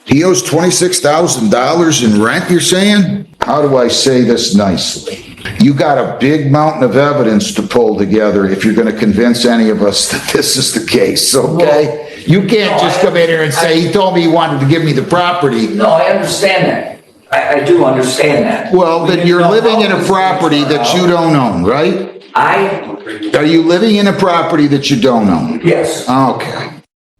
He owes $26,000 in rent, you're saying? How do I say this nicely? You got a big mountain of evidence to pull together if you're going to convince any of us that this is the case, okay? You can't just come in here and say, he told me he wanted to give me the property. No, I understand that. I do understand that. Well, then you're living in a property that you don't own, right? Are you living in a property that you don't own? Yes. Okay.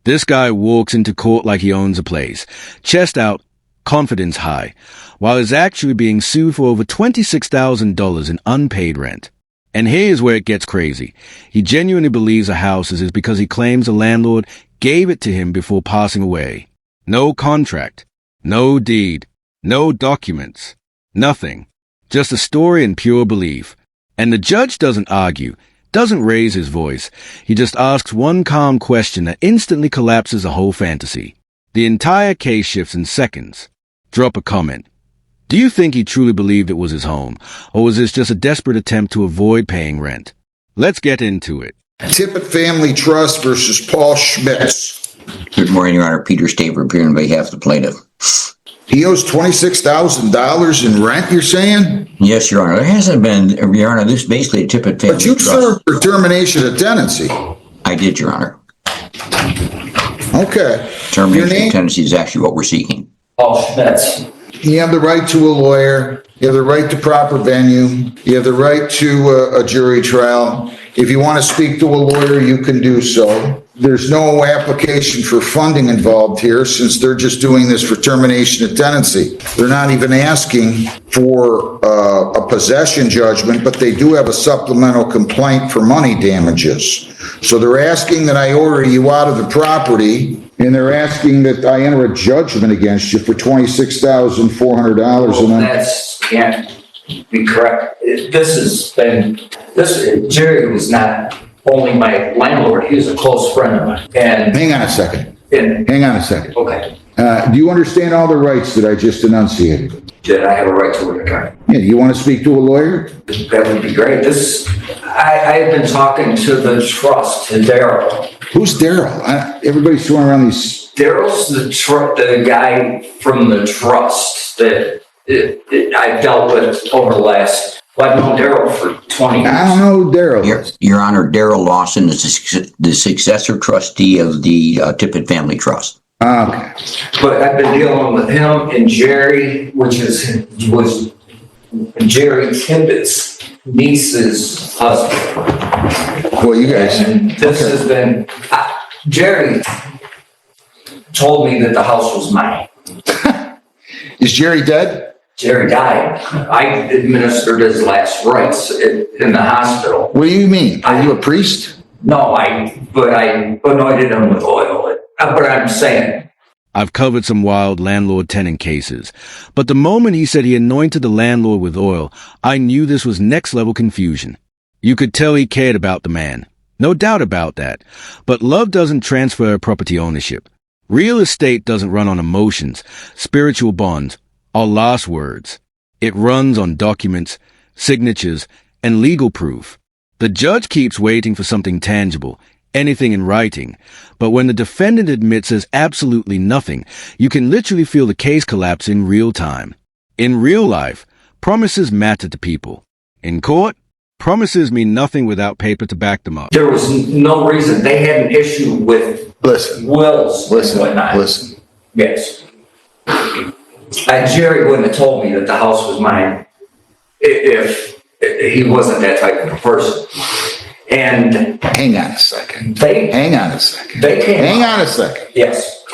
This guy walks into court like he owns a place, chest out, confidence high, while he's actually being sued for over $26,000 in unpaid rent. And here's where it gets crazy. He genuinely believes a house is his because he claims the landlord gave it to him before passing away. No contract, no deed, no documents, nothing. Just a story and pure belief. And the judge doesn't argue, doesn't raise his voice. He just asks one calm question that instantly collapses the whole fantasy. The entire case shifts in seconds. Drop a comment. Do you think he truly believed it was his home, or was this just a desperate attempt to avoid paying rent? Let's get into it. Tippett Family Trust versus Paul Schmitz. Good morning, Your Honor. Peter Staver appearing on behalf of the plaintiff. He owes $26,000 in rent, you're saying? Yes, Your Honor. There hasn't been, Your Honor, this is basically a Tippett Family But you Trust. served for termination of tenancy. I did, Your Honor. Okay. Termination of tenancy is actually what we're seeking. Paul Schmitz. You have the right to a lawyer. You have the right to proper venue. You have the right to a jury trial. If you want to speak to a lawyer, you can do so. There's no application for funding involved here since they're just doing this for termination of tenancy. They're not even asking for a possession judgment, but they do have a supplemental complaint for money damages. So they're asking that I order you out of the property, and they're asking that I enter a judgment against you for $26,400. Well, that's can't be correct. Jerry was not only my landlord, he was a close friend of mine. And Hang on a second. Okay. Do you understand all the rights that I just enunciated? Did I have a right to an attorney? Yeah, you want to speak to a lawyer? That would be great. I've been talking to the trust, to Daryl. Who's Daryl? Everybody's throwing around these. Daryl's the guy from the trust that I've dealt with over the last. Well, I've known Daryl for 20 years. I don't know who Daryl is. Your Honor, Daryl Lawson is the successor trustee of the Tippett Family Trust. Okay. But I've been dealing with him and Jerry, was Jerry Tippett's niece's husband. Well, you guys. And this has been, Jerry told me that the house was mine. Is Jerry dead? Jerry died. I administered his last rites in the hospital. What do you mean? Are you a priest? No, but I anointed him with oil. But I'm saying. I've covered some wild landlord-tenant cases, but the moment he said he anointed the landlord with oil, I knew this was next-level confusion. You could tell he cared about the man. No doubt about that. But love doesn't transfer property ownership. Real estate doesn't run on emotions, spiritual bonds, or last words. It runs on documents, signatures, and legal proof. The judge keeps waiting for something tangible, anything in writing, but when the defendant admits there's absolutely nothing, you can literally feel the case collapse in real time. In real life, promises matter to people. In court, promises mean nothing without paper to back them up. There was no reason. They had an issue with wills and whatnot. Listen. Yes. Jerry wouldn't have told me that the house was mine if he wasn't that type of a person. And hang on a second. Hang on a second. Yes.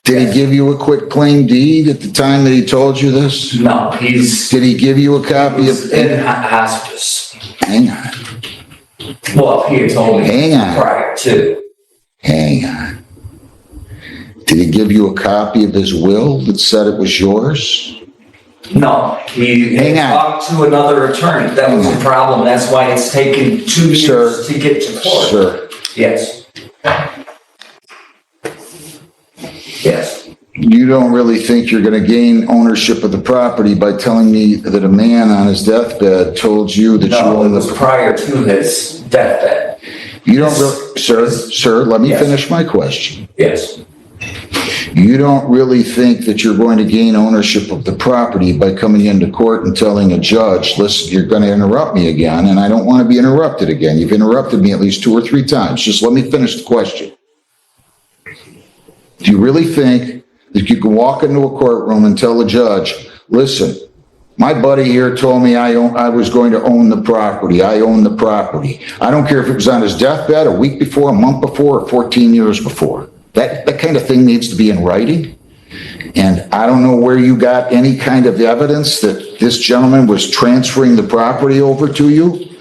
Did he give you a quit claim deed at the time that he told you this? No, Did he give you a copy of in hospice? Hang on. Well, he had told me prior to. Hang on. Did he give you a copy of his will that said it was yours? No, he talked to another attorney. That was the problem. That's why it's taken 2 years to get to court. Sure. Yes. Yes. You don't really think you're going to gain ownership of the property by telling me that a man on his deathbed told you that you own it was prior to his deathbed. You don't really, sir, let me finish my question. Yes. You don't really think that you're going to gain ownership of the property by coming into court and telling a judge, listen, you're going to interrupt me again, and I don't want to be interrupted again. You've interrupted me at least 2 or 3 times. Just let me finish the question. Do you really think that you can walk into a courtroom and tell a judge, listen, my buddy here told me I was going to own the property. I own the property. I don't care if it was on his deathbed, a week before, a month before, or 14 years before. That kind of thing needs to be in writing. And I don't know where you got any kind of evidence that this gentleman was transferring the property over to you,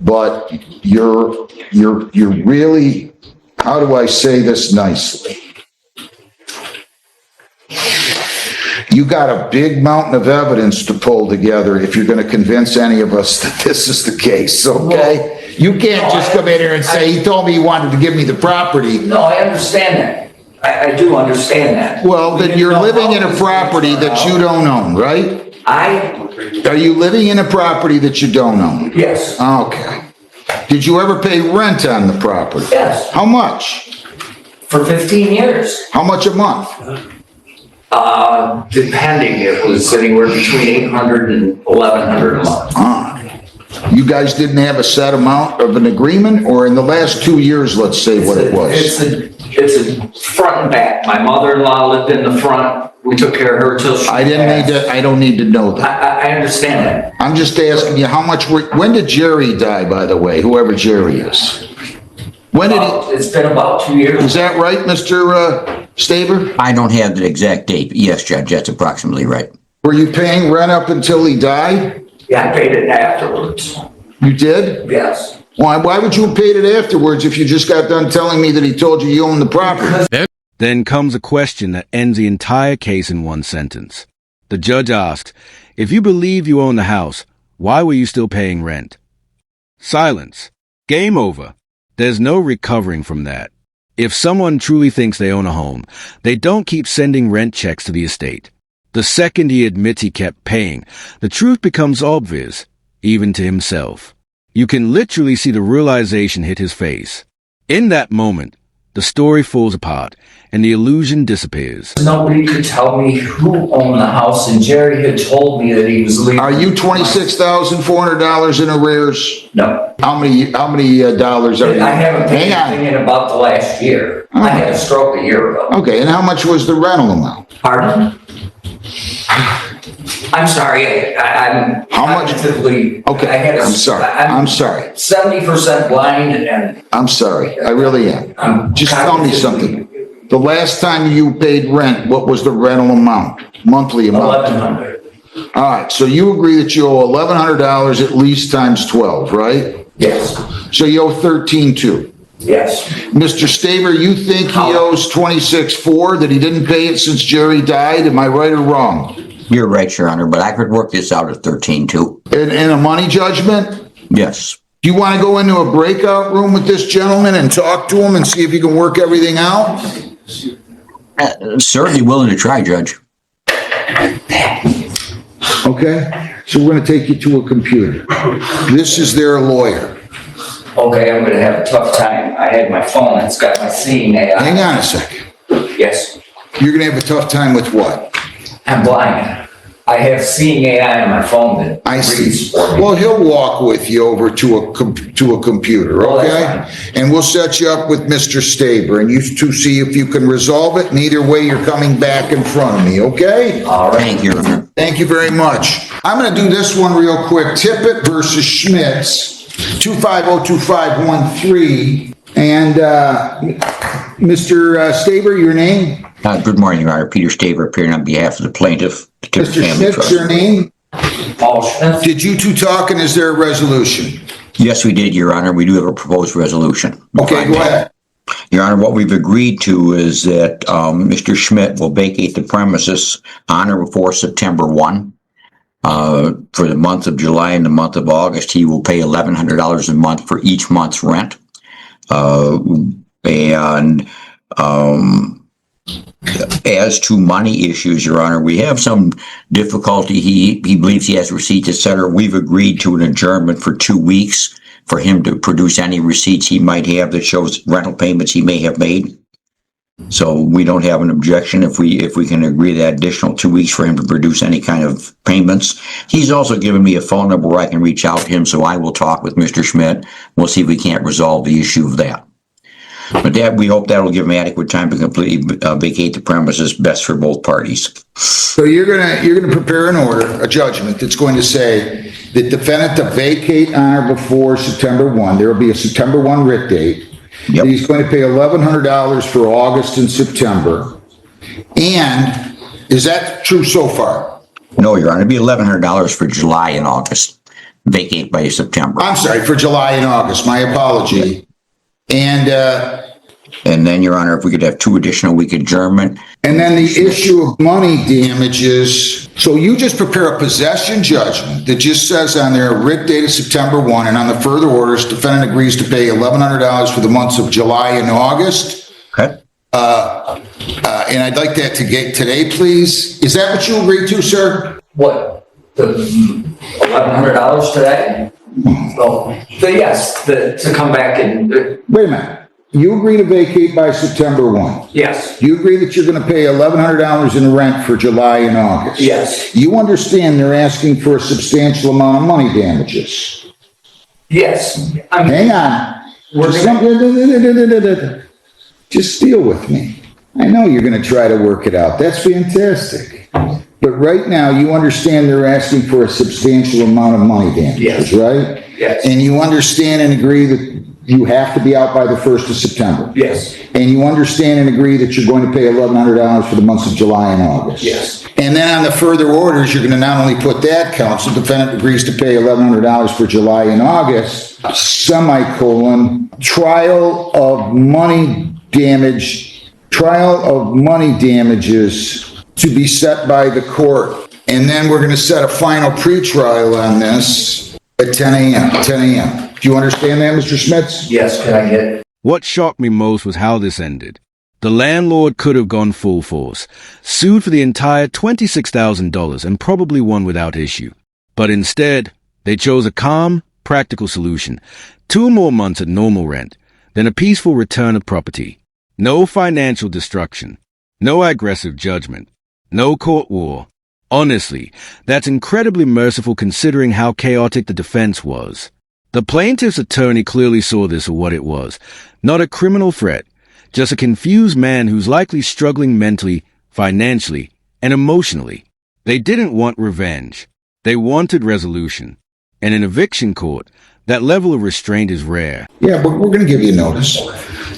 but you're really, how do I say this nicely? You got a big mountain of evidence to pull together if you're going to convince any of us that this is the case, okay? You can't just come in here and say, he told me he wanted to give me the property. No, I understand that. I do understand that. Well, that you're living in a property that you don't own, right? Are you living in a property that you don't own? Yes. Okay. Did you ever pay rent on the property? Yes. How much? For 15 years. How much a month? Depending, it was anywhere between $800 and $1,100 a month. You guys didn't have a set amount of an agreement, or in the last 2 years, let's say what it was? It's a front and back. My mother-in-law lived in the front. We took care of her till she I don't need to know that. I understand that. I'm just asking you how much when did Jerry die, by the way, whoever Jerry is? When did he? It's been about 2 years. Is that right, Mr. Staver? I don't have the exact date. Yes, Judge, that's approximately right. Were you paying rent up until he died? Yeah, I paid it afterwards. You did? Yes. Why would you have paid it afterwards if you just got done telling me that he told you owned the property? Then comes a question that ends the entire case in one sentence. The judge asks, if you believe you own the house, why were you still paying rent? Silence. Game over. There's no recovering from that. If someone truly thinks they own a home, they don't keep sending rent checks to the estate. The second he admits he kept paying, the truth becomes obvious, even to himself. You can literally see the realization hit his face. In that moment, the story falls apart and the illusion disappears. Nobody could tell me who owned the house, and Jerry had told me that he was leaving. Are you $26,400 in arrears? No. How many dollars are you? I haven't paid Hang on. anything in about the last year. I had a stroke a year ago. Okay, and how much was the rental amount? Pardon? I'm sorry, I'm How much? cognitively. Okay, I had I'm sorry. I'm sorry. 70% blind, and I'm sorry. I really am. I'm Just tell me cognitively- something. The last time you paid rent, what was the rental amount? Monthly amount? 1,100. All right, so you agree that you owe $1,100 at least times 12, right? Yes, So you owe 13,200. yes. Mr. Staver, you think he owes 26,400, that he didn't pay it since Jerry died? Am I right or wrong? You're right, Your Honor, but I could work this out at 13-2. In a money judgment? Yes. Do you want to go into a breakout room with this gentleman and talk to him and see if you can work everything out? Certainly willing to try, Judge. Okay, so we're going to take you to a computer. This is their lawyer. Okay, I'm gonna have a tough time. I had my phone, it's got my seeing AI. Hang on a second. Yes, You're going to have a tough time with what? I'm blind. I have seeing AI on my phone that I see. reads for me. Well, he'll walk with you over to a computer, Oh, okay? that's And we'll set you up with Mr. Staber, and you two see if you can resolve it, and either way, you're coming back in front of me, okay? All right. Thank you, Your Honor. Thank you very much. I'm going to do this one real quick. Tippett versus Schmitz, 2502513. And Mr. Staber, your name? Good morning, Your Honor. Peter Staver appearing on behalf of the plaintiff, the Tippett Mr. Family Schmitz, Trust. your name? Paul Smith. Did you two talk, and is there a resolution? Yes, we did, Your Honor. We do have a proposed resolution. Okay, go ahead. Your Honor, what we've agreed to is that Mr. Schmidt will vacate the premises on or before September 1. For the month of July and the month of August, he will pay $1,100 a month for each month's rent. As to money issues, Your Honor, we have some difficulty. He believes he has receipts, etc. We've agreed to an adjournment for 2 weeks for him to produce any receipts he might have that shows rental payments he may have made. So we don't have an objection if we can agree that additional 2 weeks for him to produce any kind of payments. He's also given me a phone number where I can reach out to him, so I will talk with Mr. Schmidt. We'll see if we can't resolve the issue of that. But we hope that will give him adequate time to completely vacate the premises, best for both parties. So you're gonna prepare an order, a judgment that's going to say the defendant to vacate on or before September 1. There will be a September 1 writ date. Yep. He's going to pay $1,100 for August and September. And is that true so far? No, Your Honor, it'd be $1,100 for July and August. Vacate by September. I'm sorry, for July and August. My apology. And then, Your Honor, if we could have 2 additional week adjournment. And then the issue of money damages. So you just prepare a possession judgment that just says on there, writ date of September 1, and on the further orders, defendant agrees to pay $1,100 for the months of July and August. Okay. And I'd like that to get today, please. Is that what you agreed to, sir? What, the $1,100 today? Oh, so yes, to come back and, Wait a minute. You agree to vacate by September 1. yes, You agree that you're going to pay $1,100 in rent for July and August. yes, You understand they're asking for a substantial amount of money damages. yes. Hang on. We're Just deal with me. I know you're going to try to work it out. That's fantastic. But right now, you understand they're asking for a substantial amount of money damages, Yes. right? Yes. And you understand and agree that you have to be out by the 1st of September. Yes, And you understand and agree that you're going to pay $1,100 for the months of July and August. yes, And then on the further orders, you're going to not only put that counsel, defendant agrees to pay $1,100 for July and August, semicolon, trial of money damages to be set by the court. And then we're going to set a final pretrial on this at 10 a.m. Do you understand that, Mr. Schmitz? yes, can I get? What shocked me most was how this ended. The landlord could have gone full force, sued for the entire $26,000 and probably won without issue. But instead, they chose a calm, practical solution. 2 more months at normal rent, then a peaceful return of property. No financial destruction. No aggressive judgment. No court war. Honestly, that's incredibly merciful considering how chaotic the defense was. The plaintiff's attorney clearly saw this for what it was. Not a criminal threat, just a confused man who's likely struggling mentally, financially, and emotionally. They didn't want revenge. They wanted resolution. And in eviction court, that level of restraint is rare. Yeah, but we're going to give you notice.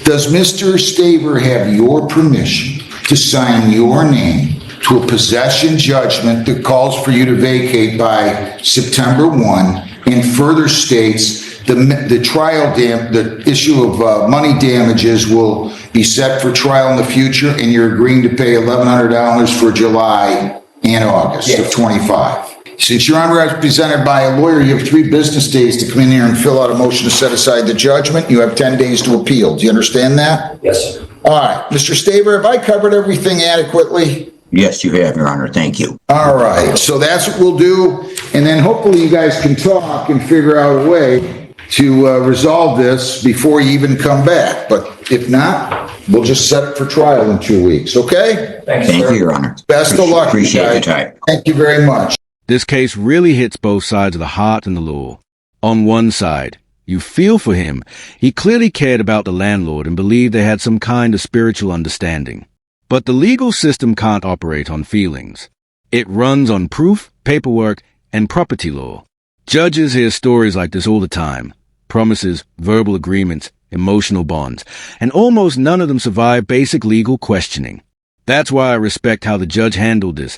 Does Mr. Staver have your permission to sign your name to a possession judgment that calls for you to vacate by September 1 and further states the issue of money damages will be set for trial in the future and you're agreeing to pay $1,100 for July and August of 25? Since you're unrepresented by a lawyer, you have 3 business days to come in here and fill out a motion to set aside the judgment. You have 10 days to appeal. Do you understand that? Yes, sir. All right. Mr. Staver, have I covered everything adequately? Yes, you have, Your Honor. Thank you. All right. So that's what we'll do. And then hopefully you guys can talk and figure out a way to resolve this before you even come back. But if not, we'll just set it for trial in 2 weeks. Okay? Thank Thank sir. you, Your Honor. Best of luck, you Appreciate your guys. time. Thank you very much. This case really hits both sides of the heart and the law. On one side, you feel for him. He clearly cared about the landlord and believed they had some kind of spiritual understanding. But the legal system can't operate on feelings. It runs on proof, paperwork, and property law. Judges hear stories like this all the time. Promises, verbal agreements, emotional bonds, and almost none of them survive basic legal questioning. That's why I respect how the judge handled this.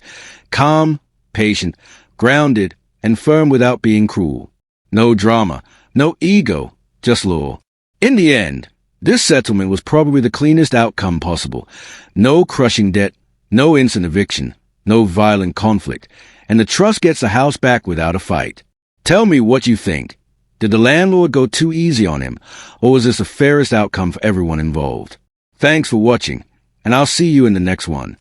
Calm, patient, grounded, and firm without being cruel. No drama, no ego, just law. In the end, this settlement was probably the cleanest outcome possible. No crushing debt, no instant eviction, no violent conflict, and the trust gets the house back without a fight. Tell me what you think. Did the landlord go too easy on him, or was this the fairest outcome for everyone involved? Thanks for watching, and I'll see you in the next one.